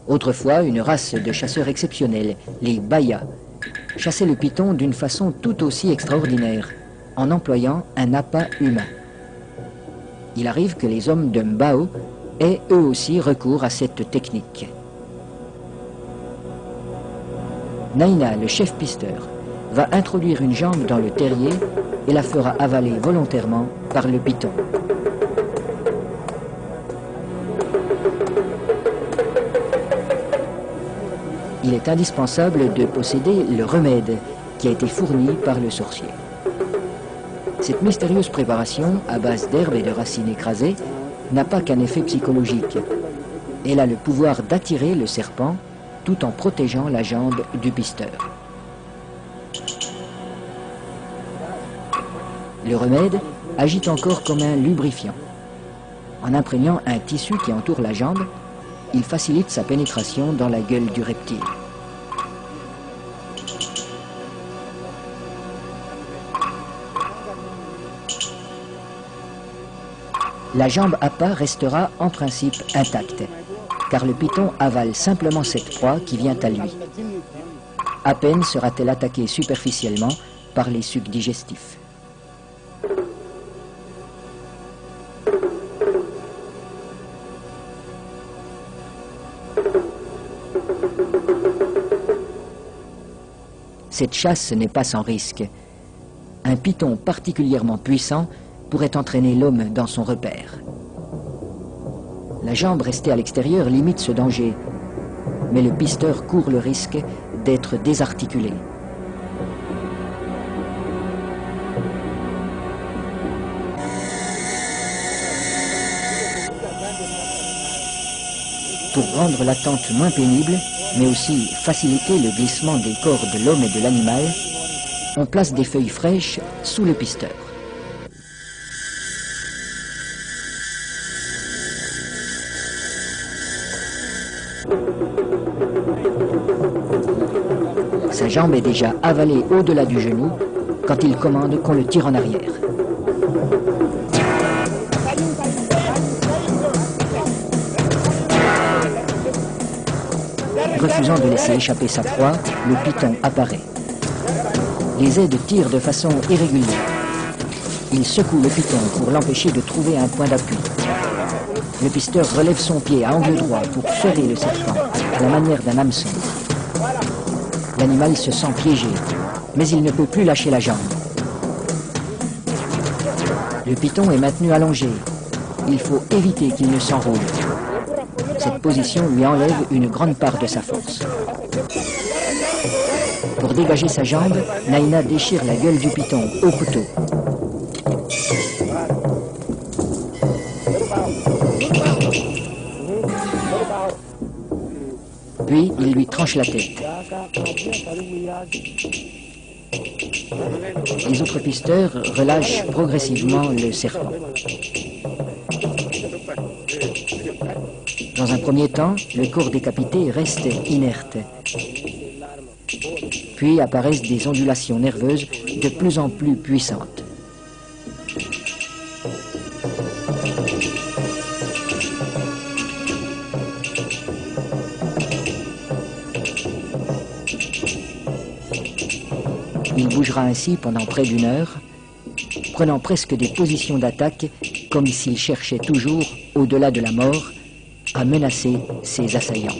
Autrefois, une race de chasseurs exceptionnels, les Bayas, chassaient le python d'une façon tout aussi extraordinaire, en employant un appât humain. Il arrive que les hommes de Mbao aient eux aussi recours à cette technique. Naina, le chef pisteur, va introduire une jambe dans le terrier et la fera avaler volontairement par le python. Il est indispensable de posséder le remède qui a été fourni par le sorcier. Cette mystérieuse préparation, à base d'herbes et de racines écrasées, n'a pas qu'un effet psychologique. Elle a le pouvoir d'attirer le serpent tout en protégeant la jambe du pisteur. Le remède agit encore comme un lubrifiant. En imprégnant un tissu qui entoure la jambe, il facilite sa pénétration dans la gueule du reptile. La jambe appât restera en principe intacte, car le python avale simplement cette proie qui vient à lui. À peine sera-t-elle attaquée superficiellement par les sucs digestifs. Cette chasse n'est pas sans risque. Un python particulièrement puissant pourrait entraîner l'homme dans son repère. La jambe restée à l'extérieur limite ce danger, mais le pisteur court le risque d'être désarticulé. Pour rendre l'attente moins pénible, mais aussi faciliter le glissement des corps de l'homme et de l'animal, on place des feuilles fraîches sous le pisteur. Sa jambe est déjà avalée au-delà du genou quand il commande qu'on le tire en arrière. Refusant de laisser échapper sa proie, le python apparaît. Les aides tirent de façon irrégulière. Il secoue le python pour l'empêcher de trouver un point d'appui. Le pisteur relève son pied à angle droit pour ferrer le serpent, à la manière d'un hameçon. L'animal se sent piégé, mais il ne peut plus lâcher la jambe. Le python est maintenu allongé. Il faut éviter qu'il ne s'enroule. Cette position lui enlève une grande part de sa force. Pour dégager sa jambe, Naina déchire la gueule du python au couteau. Puis, il lui tranche la tête. Les autres pisteurs relâchent progressivement le serpent. Dans un premier temps, le corps décapité reste inerte. Puis apparaissent des ondulations nerveuses de plus en plus puissantes. Il bougera ainsi pendant près d'une heure, prenant presque des positions d'attaque, comme s'il cherchait toujours, au-delà de la mort, à menacer ses assaillants.